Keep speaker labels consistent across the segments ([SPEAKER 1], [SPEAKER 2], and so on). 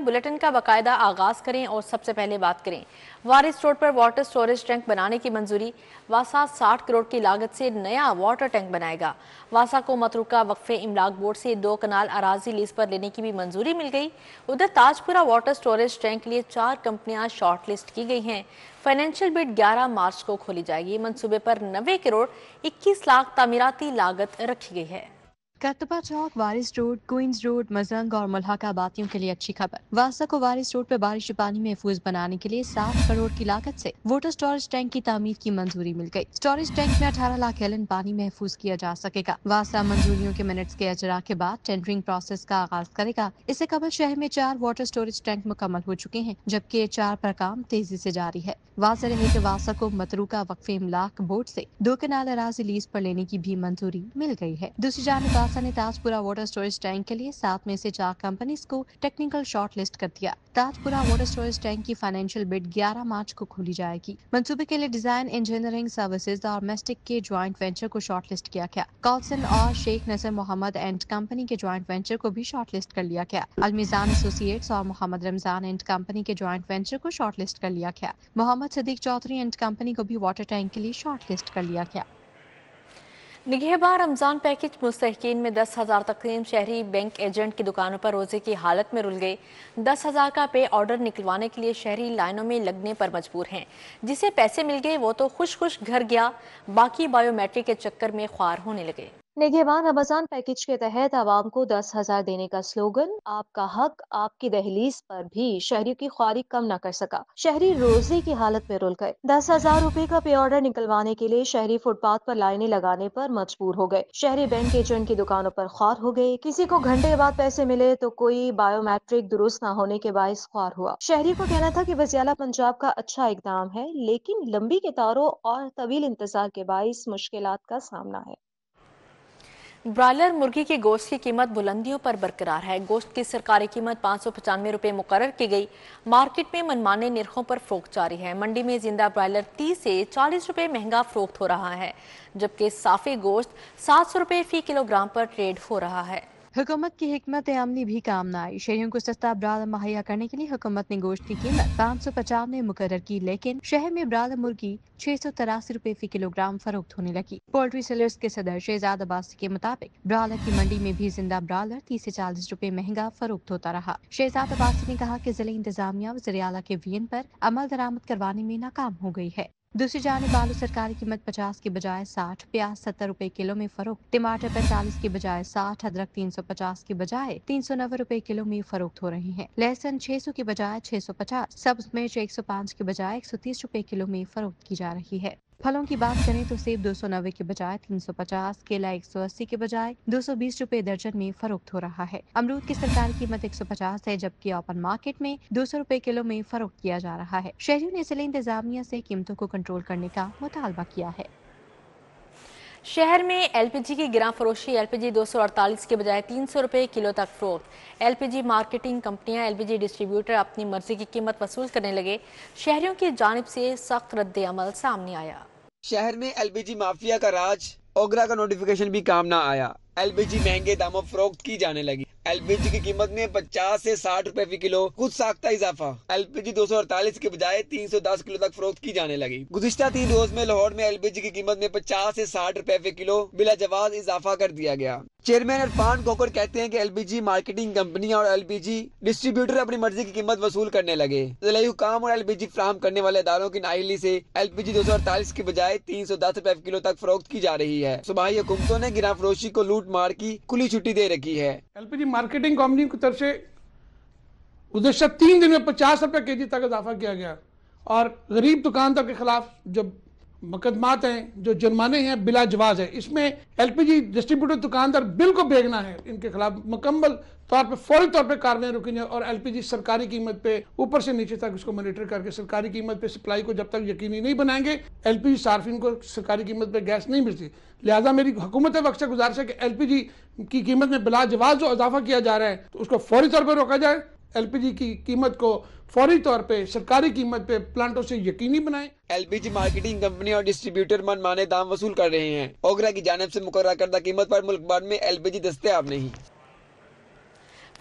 [SPEAKER 1] Bulletin का बाकायदा आगाज करें और सबसे पहले बात करें वारिस रोड पर वाटर स्टोरेज टैंक बनाने की मंजूरी। वासा 60 करोड़ की लागत से नया वाटर टैंक बनाएगा। वासा को मतरूका वक्फे इमलाक बोर्ड से 2 कनाल अराजी लीज पर लेने की भी मंजूरी मिल गई। उधर ताजपुरा वाटर स्टोरेज टैंक के लिए 4 कंपनियां शॉर्ट लिस्ट की गई हैं। फाइनेंशियल बिड 11 मार्च को खोली जाएगी। मंसूबे पर 90 करोड़ 21 लाख तामीराती लागत रखी गई है।
[SPEAKER 2] करतबा चौक, वारिस रोड, क्वींस रोड, मजंग और मुल्हका आबादियों के लिए अच्छी खबर। वासा को वारिस रोड पर बारिश पानी महफूज बनाने के लिए 7 करोड़ की लागत से वाटर स्टोरेज टैंक की तामीर की मंजूरी मिल गई। स्टोरेज टैंक में 18 लाख गैलन पानी महफूज किया जा सकेगा। वासा मंजूरियों के मिनट्स के अजरा के बाद टेंडरिंग प्रोसेस का आगाज करेगा। इससे कबल शहर में 4 वाटर स्टोरेज टैंक मुकम्मल हो चुके हैं, जबकि 4 पर काम तेजी से जारी है। वाज़ेह रहे कि वासा को मतरूका वक्फे इमलाक बोर्ड से 2 कनाल अराजी लीज पर लेने की भी मंजूरी मिल गई है। दूसरी जानिब वासा ने ताजपुरा वाटर स्टोरेज टैंक के लिए 7 में से 4 कंपनीज को टेक्निकल शॉर्ट लिस्ट कर दिया। ताजपुरा वाटर स्टोरेज टैंक की फाइनेंशियल बिड 11 मार्च को खोली जाएगी। मंसूबे के लिए डिजाइन, इंजीनियरिंग सर्विसेज और मेस्टिक के ज्वाइंट वेंचर को शॉर्ट लिस्ट किया गया। कॉल्सन और शेख नजर मोहम्मद एंड कंपनी के ज्वाइंट वेंचर को भी शॉर्ट लिस्ट कर लिया गया। अलमीजान एसोसिएट्स और मोहम्मद रमजान एंड कंपनी के ज्वाइंट वेंचर को शॉर्ट लिस्ट कर लिया गया। मोहम्मद सदीक चौधरी एंड कंपनी को भी वाटर टैंक के लिए शॉर्ट लिस्ट कर लिया गया।
[SPEAKER 1] निगहबान रमजान पैकेज मुस्तहकीन में 10,000 तकरीम शहरी बैंक एजेंट की दुकानों पर रोजे की हालत में रुल गए। 10,000 का पे ऑर्डर निकलवाने के लिए शहरी लाइनों में लगने पर मजबूर हैं। जिसे पैसे मिल गए वो तो खुश खुश घर गया, बाकी बायोमेट्रिक के चक्कर में ख्वार होने लगे।
[SPEAKER 3] निगहबान रमजान पैकेज के तहत आवाम को 10,000 देने का स्लोगन आपका हक आपकी दहलीज पर भी शहरियों की ख्वारी कम न कर सका। शहरी रोजे की हालत में रुल गए। 10,000 रुपए का पे ऑर्डर निकलवाने के लिए शहरी फुटपाथ पर लाइनें लगाने पर मजबूर हो गए। शहरी बैंक एजेंट की दुकानों पर ख्वार हो गए। किसी को घंटे बाद पैसे मिले तो कोई बायोमेट्रिक दुरुस्त न होने के बायस ख्वार हुआ। शहरी को कहना था कि वज़ीर-ए-आला पंजाब का अच्छा इकदाम है, लेकिन लंबी कतारों और तवील इंतजार के बायस मुश्किलात का सामना है।
[SPEAKER 1] ब्रायलर मुर्गी की गोश्त की कीमत बुलंदियों पर बरकरार है। गोश्त की सरकारी कीमत 595 रुपए मुकर्रर की गई। मार्केट में मनमाने निरखों पर फरोख्त जारी है। मंडी में जिंदा ब्रायलर 30 से 40 रुपए महंगा फरोख्त हो रहा है, जबकि साफी गोश्त 700 रुपए फी किलोग्राम पर ट्रेड हो रहा है।
[SPEAKER 2] हुकूमत की हिकमत अमली भी काम न आई। शहरियों को सस्ता ब्रायलर मुहैया करने के लिए हुकूमत ने गोश्त की कीमत 595 मुकर्रर की, लेकिन शहर में ब्रायलर मुर्गी 683 रुपए फी किलोग्राम फरोख्त होने लगी। पोल्ट्री सेलर्स के सदर शहजाद अब्बासी के मुताबिक ब्रायलर की मंडी में भी जिंदा ब्रायलर 30 से 40 रुपए महंगा फरोख्त होता रहा। शहजाद अब्बासी ने कहा कि जिले इंतजामिया वज़ीर आला के वीएन पर अमल दरामद करवाने में नाकाम हो गई है। दूसरी जानिब आलू सरकारी कीमत 50 की बजाय 60, प्याज 70 रुपए किलो में फरोख्त, टमाटर 45 की बजाय 60, अदरक 350 की बजाय 390 रुपए किलो में फरोख्त हो रहे हैं। लहसुन 600 की बजाय 650, सब्ज मिर्च 105 की बजाय 130 रुपए किलो में फरोख्त की जा रही है। फलों की बात करें तो सेब 290 की बजाय 350, केला 180 के बजाय 220 रुपए दर्जन में फरोख्त हो रहा है। अमरूद की सरकारी कीमत 150 है, जबकि ओपन मार्केट में 200 रुपए किलो में फरोख्त किया जा रहा है। शहरियों ने जिले इंतजामिया से कीमतों को कंट्रोल करने का मुतालबा किया है।
[SPEAKER 1] शहर में एलपीजी की गिरा फरोशी, एलपीजी 248 के बजाय 300 रुपए किलो तक फरोख्त। एलपीजी मार्केटिंग कंपनियां एलपीजी डिस्ट्रीब्यूटर अपनी मर्जी की कीमत वसूल करने लगे। शहरियों की जानिब से सख्त रद्द अमल सामने आया।
[SPEAKER 4] शहर में एलपीजी माफिया का राज, ओगरा का नोटिफिकेशन भी काम ना आया। एलपीजी महंगे दामों फरोख्त की जाने लगी। एलपीजी की कीमत में 50 से 60 रुपए फी किलो खुद साख्ता इजाफा। एलपीजी 248 के बजाय 310 किलो तक फरोख्त की जाने लगी। गुज़िश्ता 3 रोज में लाहौर में एलपीजी की कीमत में 50 से 60 रुपए फी किलो बिला जवाज इजाफा कर दिया गया। चेयरमैन इरफान कोकर कहते हैं कि एलपीजी मार्केटिंग कंपनियां और एलपीजी डिस्ट्रीब्यूटर अपनी मर्जी की कीमत वसूल करने लगे। जिला हुकाम और एलपीजी फराहम करने वाले अदारों की नाअहली से एलपीजी 248 के बजाय 310 रुपए किलो तक फरोख्त की जा रही है। सूबाई हुकूमतों ने गिरा फरोशी को लूट मार की खुली छुट्टी दे रखी है।
[SPEAKER 5] एलपीजी मार्केटिंग कंपनी की तरफ से गुज़श्ता 3 दिन में 50 रुपए केजी तक इजाफा किया गया और गरीब दुकानदार के खिलाफ जो मुकदमात हैं, जो जुर्माने हैं, बिला जवाज है। इसमें एलपीजी डिस्ट्रीब्यूटर दुकानदार बिल को बेगना है, इनके खिलाफ मुकम्मल तौर पे फौरी तौर पे कार्रवाई रुकी जाए और एलपीजी सरकारी कीमत पे ऊपर से नीचे तक उसको मॉनिटर करके सरकारी कीमत पे सप्लाई को जब तक यकीनी नहीं बनाएंगे, एलपीजी सार्फिन को सरकारी कीमत पे गैस नहीं मिलती। लिहाजा मेरी हुकूमत वक्त से गुजारिश है कि एलपीजी की कीमत में बिला जवाज जो इजाफा किया जा रहा है तो उसको फौरी तौर पर रोका जाए। एलपीजी की कीमत को फौरी तौर पे सरकारी कीमत पे प्लांटों से यकीनी बनाएं।
[SPEAKER 4] एलपीजी मार्केटिंग कंपनी और डिस्ट्रीब्यूटर मनमाने दाम वसूल कर रहे हैं। ओगरा की जानिब से मुकर्रर करदा कीमत पर मुल्क भर में एलपीजी दस्तयाब नहीं।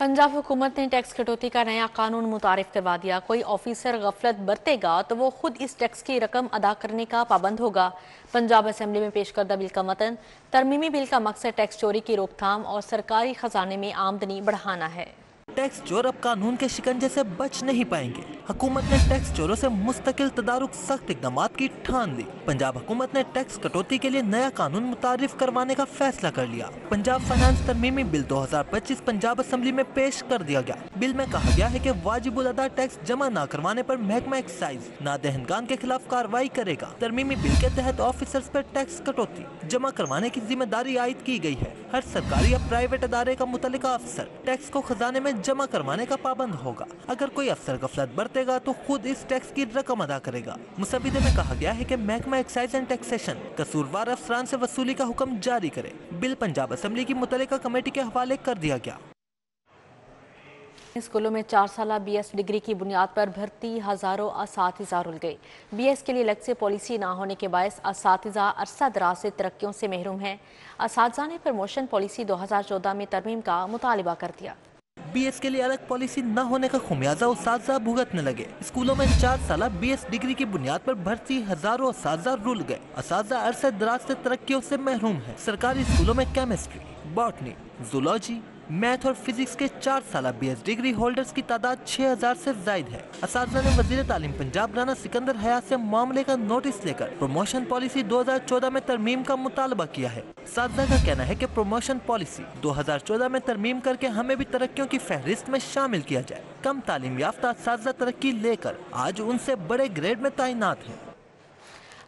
[SPEAKER 1] पंजाब हुकूमत ने टैक्स कटौती का नया कानून मुतारिफ करवा दिया। कोई ऑफिसर गफलत बरतेगा तो वो खुद इस टैक्स की रकम अदा करने का पाबंद होगा। पंजाब असेंबली में पेश करदा बिल का मतन तरमीमी बिल का मकसद टैक्स चोरी की रोकथाम और सरकारी खजाने में आमदनी बढ़ाना है।
[SPEAKER 6] टैक्स चोर अब कानून के शिकंजे से बच नहीं पाएंगे। हुकूमत ने टैक्स चोरों से मुस्तकिल तदारुक सख्त इकदाम की ठान ली। पंजाब हुकूमत ने टैक्स कटौती के लिए नया कानून मुतारिफ करवाने का फैसला कर लिया। पंजाब फाइनेंस तरमीमी बिल 2025 पंजाब असेंबली में पेश कर दिया गया। बिल में कहा गया है कि वाजिबुल अदा टैक्स जमा न करवाने पर महकमा एक्साइज नादहनगान के खिलाफ कार्रवाई करेगा। तरमीमी बिल के तहत ऑफिसर्स पर टैक्स कटौती जमा करवाने की जिम्मेदारी आयद की गई है। हर सरकारी या प्राइवेट अदारे का मुतल्लिका अफसर टैक्स को खजाने में जमा करवाने का पाबंद होगा। अगर कोई अफसर गफलत बरतेगा तो खुद इस टैक्स की रकम अदा करेगा। मुसविदे में कहा गया है कि महकमा एक्साइज एंड टैक्सेशन कसूरवार अफसरान से वसूली का हुक्म जारी करे। बिल पंजाब असेंबली की मुतल्लिका कमेटी के हवाले कर दिया गया।
[SPEAKER 1] स्कूलों में 4 साला BS डिग्री की बुनियाद पर भर्ती हजारों असातिज़ा रुल गए। BS के लिए अलग से पॉलिसी ना होने के बायस असातिज़ा अरसा दराज से तरक्कियों से महरूम हैं। असातिज़ा ने प्रमोशन पॉलिसी 2014 में तरमीम का मुतालिबा कर दिया।
[SPEAKER 6] BS के लिए अलग पॉलिसी न होने का खुमियाजा उस्ताद भुगतने लगे। स्कूलों में 4 साला BS डिग्री की बुनियाद पर भर्ती हजारों असातिज़ा रुल गए। असातिज़ा अरसे दराज से तरक्कियों से महरूम है। सरकारी स्कूलों में केमिस्ट्री, बॉटनी, जूलॉजी, मैथ और फिजिक्स के 4 साला BS डिग्री होल्डर्स की तादाद 6000 से जायद है। असातिज़ा ने वज़ीर तालीम पंजाब राना सिकंदर हयात से मामले का नोटिस लेकर प्रमोशन पॉलिसी 2014 में तरमीम का मुतालबा किया है। असातिज़ा का कहना है कि प्रमोशन पॉलिसी 2014 में तरमीम करके हमें भी तरक्कियों की फहरिस्त में शामिल किया जाए। कम तालीम याफ्ता असातिज़ा तरक्की लेकर आज उनसे बड़े ग्रेड में तैनात है।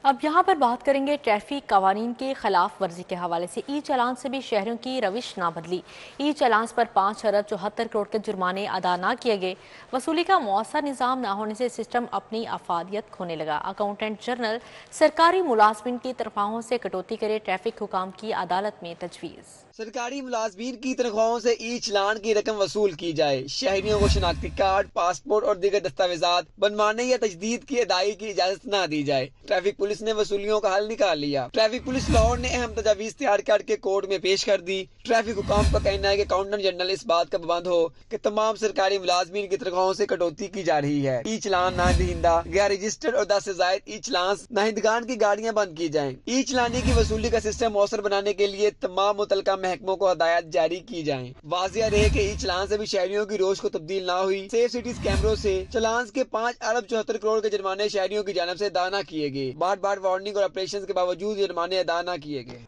[SPEAKER 1] अब यहाँ पर बात करेंगे ट्रैफिक कवानीन के खिलाफ वर्जी के हवाले से। ई चालान से भी शहरों की रविश ना बदली। ई चालान पर 5 अरब 74 करोड़ के जुर्माने अदा ना किए गए। वसूली का मौसर निज़ाम ना होने से सिस्टम अपनी अफादियत खोने लगा। अकाउंटेंट जनरल सरकारी मुलाजमिन की तनख्वाहों से कटौती करे ट्रैफिक हुकाम की अदालत में तजवीज़।
[SPEAKER 4] सरकारी मुलाजमीन की तनख्वाहों से ई चालान की रकम वसूल की जाए। शहरियों को शनाख्ती कार्ड, पासपोर्ट और दीगर दस्तावेजात बनवाने या तजदीद की अदायगी की इजाजत न दी जाए। ट्रैफिक पुलिस ने वसूलियों का हल निकाल लिया। ट्रैफिक पुलिस लाहौर ने अहम तजावीज तैयार करके कोर्ट में पेश कर दी। ट्रैफिक हुकाम का कहना है कि अकाउंटेंट जनरल इस बात का पाबंद हो कि तमाम सरकारी मुलाजमीन की तनख्वाहों से कटौती की जा रही है। ई चालान ना दहिंदा, गैर रजिस्टर्ड और 10 से जायद ई चालान नाहिंदगान की गाड़ियां बंद की जाएं। ई चालानी की वसूली का सिस्टम मौसर बनाने के लिए तमाम मुतलका महकमों को हदायत जारी की जाएं। वाजिया रहे कि ई चालान से भी शहरियों की रोश को तब्दील ना हुई। सेफ सिटीज कैमरों से चालान के 5 अरब 74 करोड़ के जुर्माने शहरियों की जानब से अदा न किए गए। बार बार वार्निंग और ऑपरेशन के बावजूद जुर्माने अदा न किए गए।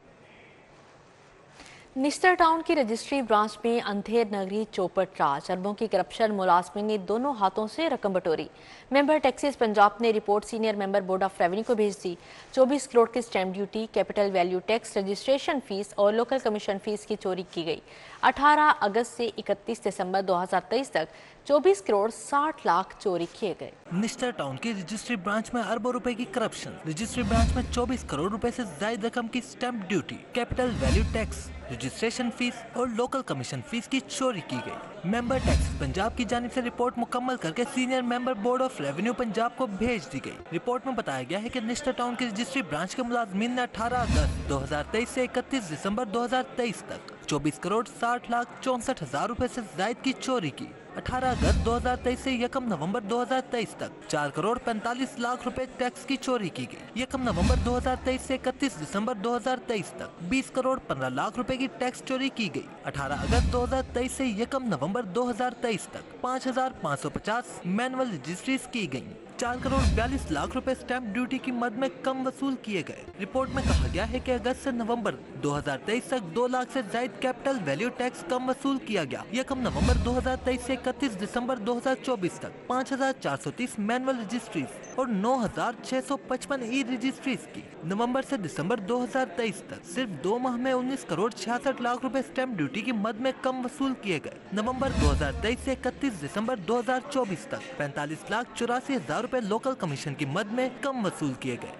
[SPEAKER 1] निस्टर टाउन की रजिस्ट्री ब्रांच में अंधेर नगरी चौपट राज अरबों की करप्शन मुलाजमिन ने दोनों हाथों से रकम बटोरी। मेंबर टैक्सेस पंजाब ने report senior member board of revenue को भेज दी। 24 करोड़ की stamp duty, capital value tax, registration fees और लोकल कमीशन फीस की चोरी की गई। 18 अगस्त से 31 दिसंबर 2023 तक 24 करोड़ 60 लाख चोरी किए गए।
[SPEAKER 6] निस्टर टाउन की रजिस्ट्री ब्रांच में अरबों रुपए की करप्शन। रजिस्ट्री ब्रांच में 24 करोड़ रुपए से ज्यादा रकम की stamp duty, capital value tax, registration fees और लोकल कमीशन फीस की चोरी की गई। मेंबर टैक्स पंजाब की जानिब से रिपोर्ट मुकम्मल करके senior member board of revenue Punjab को भेज दी गई। रिपोर्ट में बताया गया है कि निस्टर टाउन की रजिस्ट्री ब्रांच के मुलाजमीन ने 18 अगस्त 2023 से 31 दिसंबर 2023 तक 24 करोड़ 60 लाख 64 हजार रुपए से जायद की चोरी की। 18 अगस्त 2023 से 1 नवंबर 2023 तक 4 करोड़ 45 लाख रुपए टैक्स की चोरी की गई। 1 नवंबर 2023 से 31 दिसंबर 2023 तक 20 करोड़ 15 लाख रुपए की टैक्स चोरी की गई। 18 अगस्त 2023 से 1 नवंबर 2023 तक 5550 मैनुअल रजिस्ट्रीज की गयी। 4 करोड़ 42 लाख रुपए स्टैंप ड्यूटी की मद में कम वसूल किए गए। रिपोर्ट में कहा गया है कि अगस्त से नवंबर 2023 तक 2 लाख से ज्यादा कैपिटल वैल्यू टैक्स कम वसूल किया गया। 1 नवंबर 2023 से 31 दिसंबर 2024 तक 5430 मैनुअल रजिस्ट्रीज और 9655 ई रजिस्ट्रीज की। नवंबर से दिसंबर 2023 तक सिर्फ 2 माह में 19 करोड़ 66 लाख रुपए स्टैंप ड्यूटी की मद में कम वसूल किए गए। नवंबर 2023 से 31 दिसंबर 2024 तक 45 लाख 84 हजार रुपए लोकल कमीशन की मद में कम वसूल किए गए।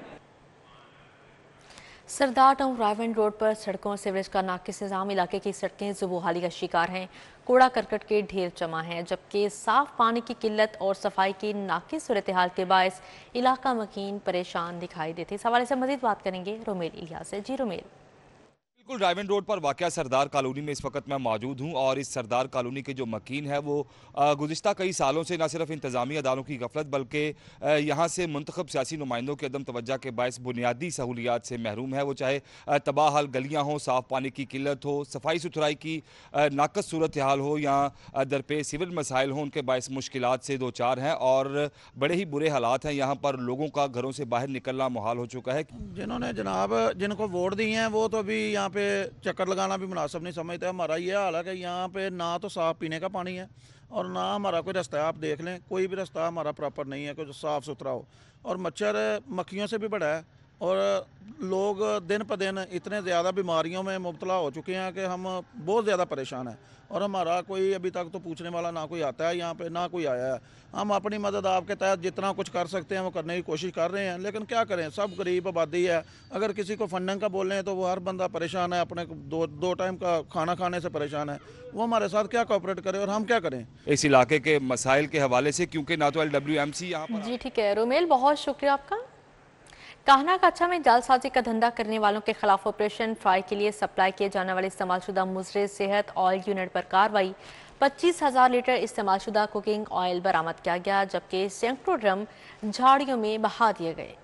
[SPEAKER 1] सरदार टाउन रायवन रोड पर सड़कों और सीवरेज का नाकिस निज़ाम, इलाके की सड़कें ज़ुबोहाली का शिकार हैं। कूड़ा करकट के ढेर जमा हैं, जबकि साफ पानी की किल्लत और सफाई की नाकिस सूरत हाल के बायस इलाका मकीन परेशान दिखाई देते। इस हवाले से मजीद बात करेंगे रोमेल इलियास से। जी रोमेल।
[SPEAKER 7] बिल्कुल ड्राइवन रोड पर वाक़या सरदार कॉलोनी में इस वक्त मैं मौजूद हूं और इस सरदार कॉलोनी के जो मकीन है वो गुज़िश्ता कई सालों से न सिर्फ इंतज़ामी अदालों की गफलत बल्कि यहाँ से मुंतखब सियासी नुमाइंदों के अदम तवज्जो के बायस बुनियादी सहूलियात से महरूम है। वो चाहे तबाह हाल गलियाँ हों, साफ़ पानी की किल्लत हो, सफाई सुथराई की नाकस सूरत हाल हो या दरपेश सिविल मसाइल हों, उनके बायस मुश्किलात से दो चार हैं और बड़े ही बुरे हालात हैं। यहाँ पर लोगों का घरों से बाहर निकलना मुहाल हो चुका है।
[SPEAKER 8] जिन्होंने जनाब जिनको वोट दिए हैं वो तो अभी यहाँ पे चक्कर लगाना भी मुनासिब नहीं समझते। हमारा ये हाल है कि यहाँ पे ना तो साफ़ पीने का पानी है और ना हमारा कोई रास्ता है। आप देख लें कोई भी रास्ता हमारा प्रॉपर नहीं है कोई साफ़ सुथरा हो, और मच्छर मक्खियों से भी बड़ा है और लोग दिन प दिन इतने ज़्यादा बीमारियों में मुब्तला हो चुके हैं कि हम बहुत ज़्यादा परेशान हैं। और हमारा कोई अभी तक तो पूछने वाला ना कोई आता है यहाँ पे, ना कोई आया है। हम अपनी मदद आपके तहत जितना कुछ कर सकते हैं वो करने की कोशिश कर रहे हैं, लेकिन क्या करें, सब गरीब आबादी है। अगर किसी को फंडिंग का बोल रहे हैं तो वो हर बंदा परेशान है, अपने दो टाइम का खाना खाने से परेशान है। वो हमारे साथ क्या कोऑपरेट करे और हम क्या करें
[SPEAKER 7] इस इलाके के मसाइल के हवाले से, क्योंकि ना तो LWMC यहाँ पर।
[SPEAKER 1] जी ठीक है रोमेल, बहुत शुक्रिया आपका। काहना काछा में जालसाजी का धंधा करने वालों के खिलाफ ऑपरेशन फ्राई के लिए सप्लाई किए जाने वाले इस्तेमालशुदा मुजरे सेहत ऑयल यूनिट पर कार्रवाई। 25,000 लीटर इस्तेमालशुदा कुकिंग ऑयल बरामद किया गया, जबकि सैकड़ों ड्रम झाड़ियों में बहा दिए गए।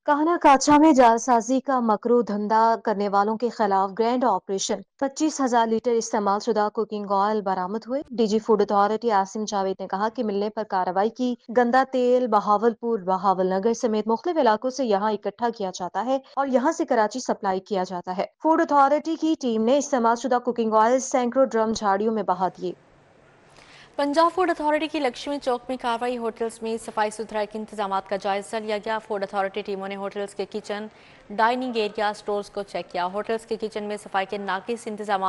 [SPEAKER 3] काहना काछा में जालसाजी का मकरू धंधा करने वालों के खिलाफ ग्रैंड ऑपरेशन। 25,000 लीटर इस्तेमाल शुदा कुकिंग ऑयल बरामद हुए। DG food authority Asim Javed ने कहा कि मिलने पर कार्रवाई की। गंदा तेल बहावलपुर, बहावल नगर समेत मुख्तलिफ इलाकों से यहाँ इकट्ठा किया जाता है और यहाँ से कराची सप्लाई किया जाता है। फूड अथॉरिटी की टीम ने इस्तेमाल शुदा कुकिंग ऑयल सैकड़ों ड्रम झाड़ियों में बहा दिए।
[SPEAKER 1] पंजाब फूड अथॉरिटी की लक्ष्मी चौक में कार्रवाई। होटल्स में सफाई सुथराई के इंतजाम का जायजा लिया गया। फूड अथॉरिटी टीमों ने होटल्स के किचन, डाइनिंग एरिया, स्टोर्स को चेक किया। होटल्स के किचन में सफाई के नाकिस इंतजाम,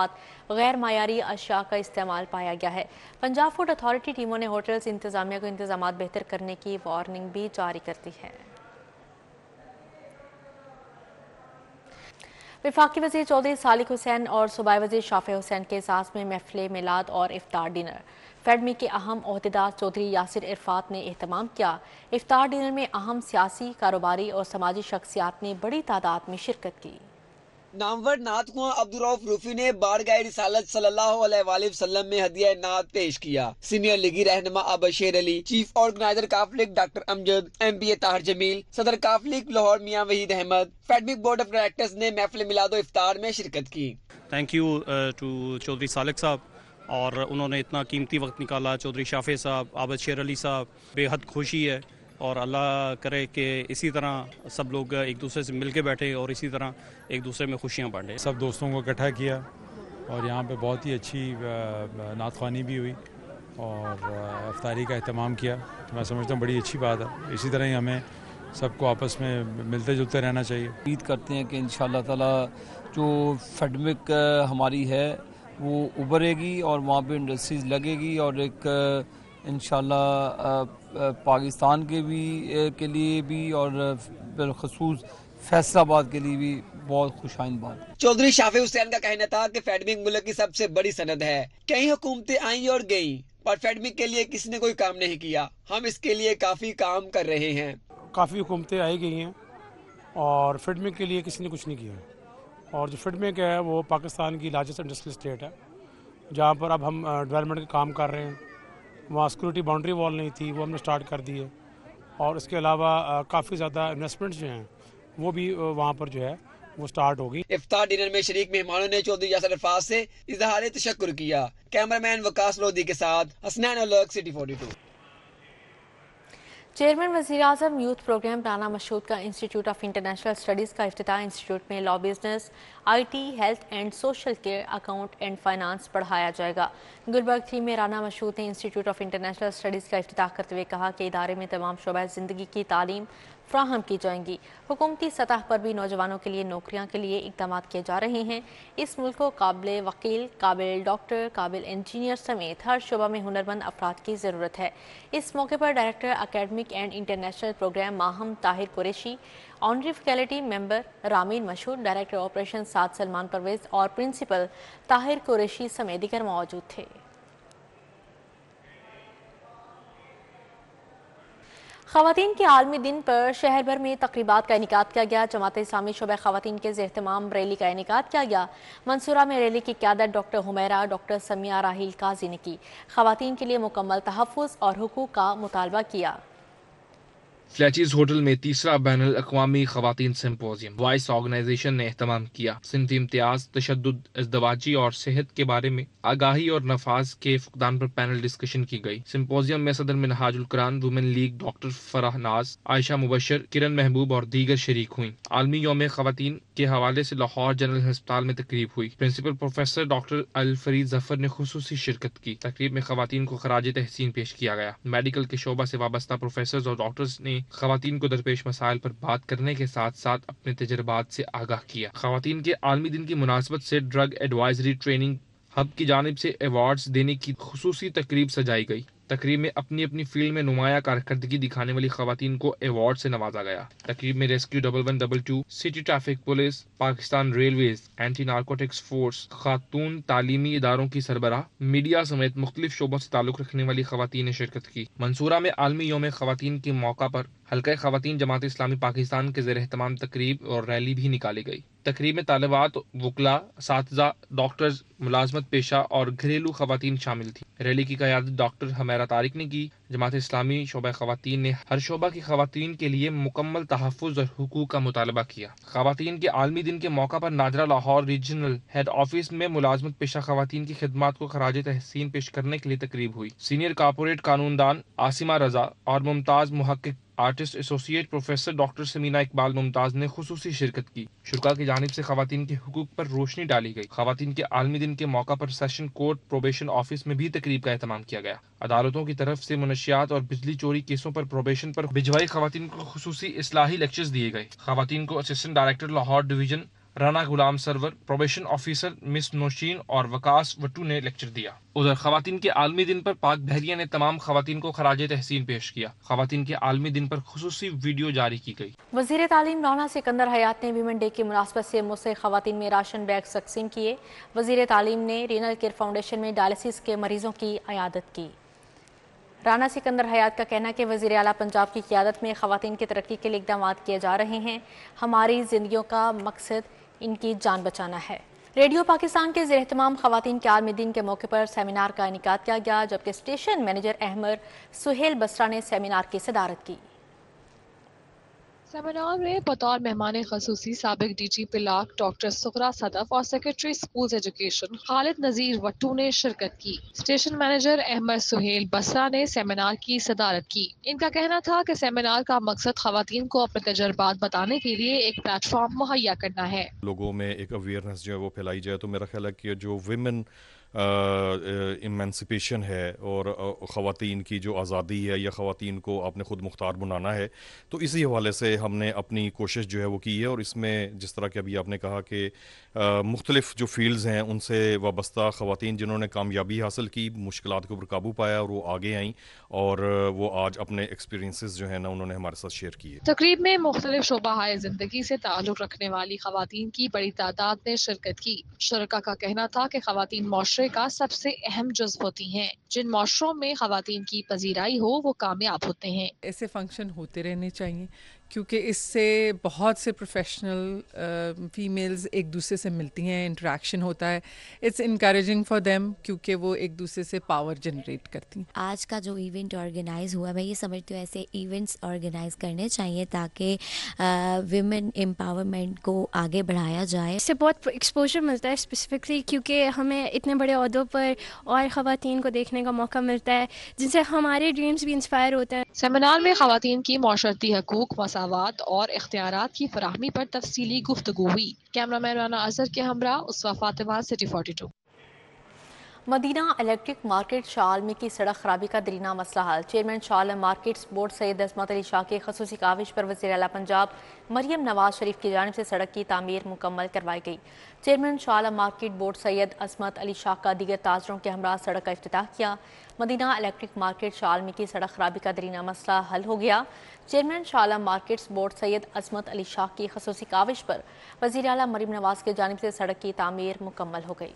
[SPEAKER 1] गैर मायारी अशिया का इस्तेमाल पाया गया है। पंजाब फूड अथॉरिटी टीमों ने होटल्स इंतजामिया को इंतजाम बेहतर करने की वार्निंग भी जारी कर दी है। वफाकी वज़ीर चौधरी सालिक हुसैन और सूबाई वज़ीर शाफे हुसैन के एजाज़ में महफिल मिलाद और इफ्तार डिनर। फेडमी के अहम ओहदेदार चौधरी यासिर इरफात ने एहतमाम किया। इफ्तार डिनर में अहम सियासी, कारोबारी और समाजी शख्सियात ने बड़ी तादाद में शिरकत की।
[SPEAKER 4] नामवर नात खुआ अब्दुर्रऊफ रूफी ने बारगाह रिसालत सल्लल्लाहु अलैहि वसल्लम में हदिया नात पेश किया। सीनियर लीगी रहनुमा अबशर अली, चीफ ऑर्गेनाइजर काफलिक डॉक्टर अमजद, MBA ताहिर जमील, सदर काफलिक लाहौर मियां वहीद अहमद, फेडमिक बोर्ड ऑफ डायरेक्टर्स ने महफिल मिलादो इफ्तार में शिरकत की।
[SPEAKER 9] Thank you to Chaudhry Salik sahab, और उन्होंने इतना कीमती वक्त निकाला। चौधरी शाफे साहब, आबद शेर अली साहब, बेहद खुशी है और अल्लाह करे कि इसी तरह सब लोग एक दूसरे से मिल के बैठे और इसी तरह एक दूसरे में खुशियाँ बांटे।
[SPEAKER 10] सब दोस्तों को इकट्ठा किया और यहाँ पे बहुत ही अच्छी नात ख़्वानी भी हुई और इफ्तारी का अहतमाम किया। तो मैं समझता हूँ बड़ी अच्छी बात है। इसी तरह ही हमें सबको आपस में मिलते जुलते रहना चाहिए।
[SPEAKER 11] उम्मीद करते हैं कि इंशाअल्लाह ताला जो फेडमिक हमारी है वो उभरेगी और वहाँ पे इंडस्ट्रीज़ लगेगी और एक इंशाअल्लाह पाकिस्तान के लिए भी और बिलखसूस फैसलाबाद के लिए भी बहुत खुशाइंद बात है।
[SPEAKER 4] चौधरी शाफे हुसैन का कहना था कि फेडमिक मुल्क की सबसे बड़ी सनद है। कई हुकूमतें आई और गईं, पर फेडमिक के लिए किसी ने कोई काम नहीं किया। हम इसके लिए काफी काम कर रहे हैं।
[SPEAKER 5] काफ़ी हुकूमतें आई गई हैं और फेडमिक के लिए किसी ने कुछ नहीं किया। और जो फेडमिक है वो पाकिस्तान की लार्जेस्ट इंडस्ट्रियल स्टेट है, जहाँ पर अब हम डेवलपमेंट का काम कर रहे हैं। वहाँ सिक्योरिटी बाउंड्री वॉल नहीं थी, वो हमने स्टार्ट कर दी है। और इसके अलावा काफ़ी ज़्यादा इन्वेस्टमेंट्स जो हैं वो भी वहाँ पर जो है वो स्टार्ट होगी।
[SPEAKER 4] इफ्तार डिनर में शरीक मेहमानों ने चौधरी यासिर इरफात से इजहार तशक्कुर किया। कैमरामैन वकास लोधी के साथ हसनैन उलग, सिटी 42।
[SPEAKER 1] चेयरमैन वज़ीर आज़म यूथ प्रोग्राम राना मशहूद का इंस्टीट्यूट ऑफ इंटरनेशनल स्टडीज़ का इफ्तिताह। इंस्टीट्यूट में law, business, IT, health and social care, account and finance पढ़ाया जाएगा। गुलबर्ग 3 में राना मशहूद ने इंस्टीट्यूट ऑफ इंटरनेशनल स्टडीज़ का इफ्तिताह करते हुए कहा कि इदारे में तमाम शोबा ज़िंदगी की तालीम फ्राहम की जाएंगी। हुकूमती सतह पर भी नौजवानों के लिए नौकरियां के लिए इकदाम किए जा रहे हैं। इस मुल्क को काबिल वकील, काबिल डॉक्टर, काबिल इंजीनियर समेत हर शोबा में हुनरमंद अफराद की ज़रूरत है। इस मौके पर director academic and international program Maham Tahir Qureshi, honorary faculty member Rameen Mashhood, director operation Saad Salman Pervez और प्रिंसिपल ताहिर कुरैशी समेत दीगर मौजूद थे। ख़वातीन के आलमी दिन पर शहर भर में तकरीबात का इनेकाद किया गया। जमात इस्लामी शोबा ख़वातीन के ज़ेर-ए-एहतमाम रैली का इनेकाद किया गया। मंसूरा में रैली की क़यादत डॉक्टर हुमैरा डॉक्टर समिया राहील काजी ने की। ख़वातीन के लिए मुकम्मल तहफ़्फ़ुज़ और हुकूक का मुतालबा किया।
[SPEAKER 12] फ्लैचीज होटल में तीसरा बैनुल अक़वामी ख़वातीन सिम्पोजियम वॉइस ऑर्गेनाइजेशन ने एहतमाम किया। सिंफ़ी इम्तियाज, तशद्दुद, इज़दवाजी और सेहत के बारे में आगाही और नफाज के फुकदान पर पैनल डिस्कशन की गई। सिम्पोजियम में सदर Minhajul Quran, women league, doctor Farah नाज, आयशा मुबशर, किरण महबूब और दीगर शरीक हुई। आलमी यौम ख़वातीन के हवाले से लाहौर जनरल अस्पताल में तकरीब हुई। प्रिंसिपल प्रोफेसर डॉक्टर अल फरीद जफर ने खुसूसी शिरकत की। तकरीब में ख़वातीन को खराज तहसीन पेश किया गया। मेडिकल के शोबा से वाबस्ता प्रोफेसर और डॉक्टर्स ने ख़वातीन को दरपेश मसाइल पर बात करने के साथ साथ अपने तजर्बात से आगाह किया। ख़वातीन के आलमी दिन की मुनासबत से ड्रग एडवाइजरी ट्रेनिंग हब की जानिब से अवार्ड्स देने की खुसूसी तकरीब सजाई गई। तकरीब में अपनी अपनी फील्ड में नुमाया कारकर्दगी दिखाने वाली ख़वातीन को अवार्ड से नवाजा गया। तकरीब में rescue 1122, city traffic police, Pakistan railways, anti narcotics force, खातून तालीमी इदारों की सरबराह, मीडिया समेत मुख्तलिफ शोबों से ताल्लुक़ रखने वाली ख़वातीन ने शिरकत की। मंसूरा में आलमी यौम ख़वातीन के मौका पर हल्का ख़वातीन जमात इस्लामी पाकिस्तान के ज़ेर-ए-एहतमाम तकरीब और रैली भी निकाली गई। तकरीब में तालिबात, वुकला, सातिज़ा, डॉक्टर्स, मुलाजमत पेशा और घरेलू ख़वातीन शामिल थी। रैली की क़यादत डॉक्टर हुमैरा तारिक ने की। जमात इस्लामी शोबा ख़वातीन ने हर शोबा की ख़वातीन के लिए मुकम्मल तहफ़्फ़ुज़ और हुकूक का मुतालबा किया। ख़वातीन के आलमी दिन के मौका पर नाजरा लाहौर रीजनल हेड ऑफिस में मुलाजमत पेशा ख़वातीन की खिदमात को खराज तहसीन पेश करने के लिए तकरीब हुई। सीनियर कॉर्पोरेट कानूनदान आसिमा रजा और मुमताज़ मुहक्किक artist associate professor doctor Sameena Iqbal Mumtaz ने खुसूसी शिरकत की। शुरा की जानिब से ख़वातीन के हुकूक पर रोशनी डाली गई। ख़वातीन के आलमी दिन के मौका पर सेशन कोर्ट प्रोबेशन ऑफिस में भी तकरीब का एहतमाम किया गया। अदालतों की तरफ से मुनशियात और बिजली चोरी केसों पर प्रोबेशन पर भिजवाई ख़वातीन को खुसूसी इस्लाही लेक्चर्स दिए गए। ख़वातीन को assistant director Lahore division Rana Ghulam Sarwar, probation officer miss Nausheen और वकास वट्टू ने लेक्चर दिया। उधर ख़वातीन के आलमी दिन पर पाक बहरिया ने तमाम ख़वातीन को खराज तहसीन पेश किया। ख़वातीन के आलमी दिन पर खुसूसी वीडियो जारी की गई।
[SPEAKER 1] वज़ीर तालीम राना सिकंदर हयात ने वीमेन डे की मुनासबत से मुस्लिम ख़वातीन में राशन बैग तक़सीम किए। वज़ीर तालीम ने रीनल केयर फाउंडेशन में डायलिसिस के मरीजों की अयादत की। राना सिकंदर हयात का कहना है कि वज़ीर आला पंजाब की क़यादत में ख़वातीन की तरक्की के लिए इक़दाम किए जा रहे हैं। हमारी ज़िंदगियों का मकसद इनकी जान बचाना है। रेडियो पाकिस्तान के ज़ेर-ए-एहतमाम ख़वातीन के आलमी दिन के मौके पर सेमिनार का इनेकाद किया गया, जबकि स्टेशन मैनेजर अहमद सुहेल बसरा ने सेमिनार की सदारत की।
[SPEAKER 13] सेमिनार में बतौर मेहमान ख़ुसूसी साबिक DG पिलाक डॉक्टर सुगरा सदफ और सेक्रेटरी स्कूल्स एजुकेशन खालिद नज़ीर वट्टू ने शिरकत की। स्टेशन मैनेजर अहमद सुहेल बसरा ने सेमिनार की सदारत की। इनका कहना था कि सेमिनार का मकसद ख़वातीन को अपने तजर्बात बताने के लिए एक प्लेटफॉर्म मुहैया करना है।
[SPEAKER 14] लोगों में एक अवेयरनेस जो है वो फैलाई जाए। तो मेरा ख्याल है कि जो विमेन इमेंसिपेशन है और ख़वातीन की जो आज़ादी है या ख़वातीन को आपने ख़ुद मुख्तार बनाना है, तो इसी हवाले से हमने अपनी कोशिश जो है वो की है। और इसमें जिस तरह के अभी आपने कहा कि मुख्तलिफ़ जो फील्ड्स हैं उनसे वाबस्ता ख़वातीन जिन्होंने कामयाबी हासिल की, मुश्किलात के ऊपर काबू पाया और वो आगे आईं और वो आज अपने एक्सपीरियंसेस जो है ना उन्होंने हमारे साथ शेयर किए।
[SPEAKER 13] तकरीब में मुख्तलिफ शोबाहाए ज़िंदगी से ताल्लुक़ रखने वाली ख़वातीन की बड़ी तादाद ने शिरकत की। शुरका का कहना था कि ख़वातीन मुआशरे का सबसे अहम जुज़्व होती हैं। जिन मुआशरों में ख़वातीन की पजीराई हो वो कामयाब होते हैं।
[SPEAKER 15] ऐसे फंक्शन होते रहने चाहिए क्योंकि इससे बहुत से प्रोफेशनल फीमेल्स एक दूसरे से मिलती हैं, इंटरेक्शन होता है। इट्स इनकरेजिंग फॉर देम क्योंकि वो एक दूसरे से पावर जनरेट करती हैं।
[SPEAKER 16] आज का जो इवेंट ऑर्गेनाइज हुआ, मैं ये समझती हूँ ऐसे इवेंट्स ऑर्गेनाइज करने चाहिए ताकि विमेन एम्पावरमेंट को आगे बढ़ाया जाए।
[SPEAKER 17] इससे बहुत एक्सपोजर मिलता है स्पेसिफिकली क्योंकि हमें इतने बड़े ओहदों पर और ख़वातीन को देखने का मौका मिलता है जिनसे हमारे ड्रीम्स भी इंस्पायर होते हैं।
[SPEAKER 13] सेमिनार में ख़वातीन की मौशरती हकूक़, मसावात और इख्तियारात की फराहमी पर तफसीली गुफ्तगू हुई। कैमरामैन राना अजहर के Humra Uswa Fatima, city 42।
[SPEAKER 1] Madina electric market Shah Alami की सड़क खराबी का दरीना मसला हल। Chairman Shah Alam markets board Syed Asmat Ali Shah की खसूसी काविश पर वज़ीर आला पंजाब मरियम नवाज शरीफ की जानिब से सड़क की तामीर मुकम्मल करवाई गई। चेयरमैन शाह आलम मार्केट बोर्ड सैयद असमत अली शाह का दीगर ताजरों के हमरा सड़क का इफ्तिताह किया। Medina electric market Shah Alami की सड़क खराबी का दरीना मसला हल हो गया। Chairman Shah Alam markets board Syed Asmat Ali Shah की खसूसी काविश पर वज़ीर आला मरियम नवाज की जानिब से सड़क की तामीर मुकम्मल हो गई।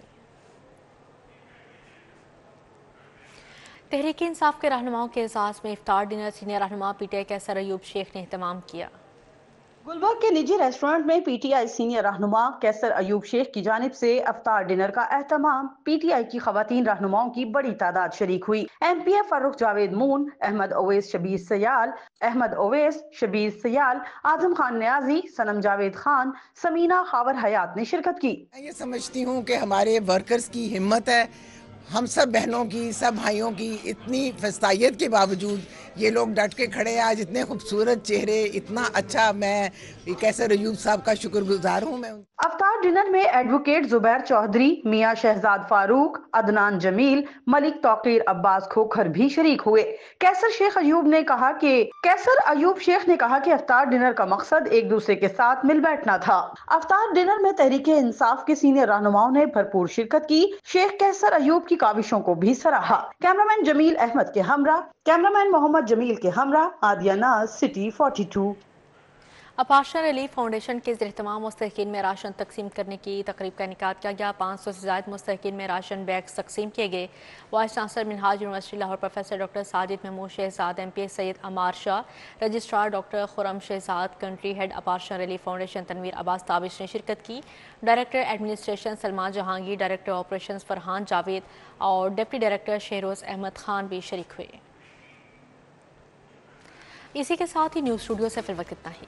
[SPEAKER 1] तहरीक इंसाफ के रहनुमाओं के एजाज में इफ्तार डिनर सीनियर रहनुमा पीटीआई कैसर अयूब शेख ने एहतमाम किया।
[SPEAKER 18] गुलबर्ग के निजी रेस्टोरेंट में पीटीआई सीनियर रहनुमा कैसर अयूब शेख की जानिब से इफ्तार डिनर का एहतमाम पीटीआई की खवातीन रहनुमाओं की बड़ी तादाद शरीक हुई। एमपीए फारूक जावेद मून, अहमद ओवैस शबीर सयाल, आजम खान न्याजी, सनम जावेद खान, समीना खावर हयात ने शिरकत की।
[SPEAKER 19] मैं ये समझती हूँ कि हमारे वर्कर्स की हिम्मत है, हम सब बहनों की, सब भाइयों की, इतनी फस्तायत के बावजूद ये लोग डट के खड़े हैं। आज इतने खूबसूरत चेहरे, इतना अच्छा, मैं कैसर अयूब साहब का शुक्रगुजार हूँ। मैं
[SPEAKER 18] अफ्तार डिनर में एडवोकेट जुबैर चौधरी, मियां शहजाद फारूक, अदनान जमील, मलिक तौकीर अब्बास खोखर भी शरीक हुए। कैसर अयूब शेख ने कहा कि अफ्तार डिनर का मकसद एक दूसरे के साथ मिल बैठना था। अफ्तार डिनर में तहरीक इंसाफ के सीनियर रहनुमाओं ने भरपूर शिरकत की। शेख कैसर अयूब की काविशों को भी सराहा। कैमरामैन जमील अहमद के हमरा, कैमरामैन मोहम्मद जमील के हमरा, आदिया नाज, सिटी 42।
[SPEAKER 1] अपार्शन रिलीफ फाउंडेशन के ज़रिए मुस्तहिकीन में राशन तकसीम करने की तकरीब का इनेकाद किया गया। 500 से ज़ायद मुस्तहिकीन में राशन बैग्स तकसीम किए गए। Vice chancellor Minhaj university Lahore professor doctor Sajid Mahmood Shahzad, MP Syed Ammar Shah, registrar doctor Khurram Shahzad, country head अपार्शन रिलीफ फाउंडेशन तनवीर अब्बास ताबिश ने शिरकत की। Director administration Salman Jahangir, director operation Farhan Javed और डिप्टी डायरेक्टर शहरोज़ अहमद खान भी शरीक हुए। इसी के साथ ही न्यूज़ स्टूडियो से फिर वक्त इतना ही।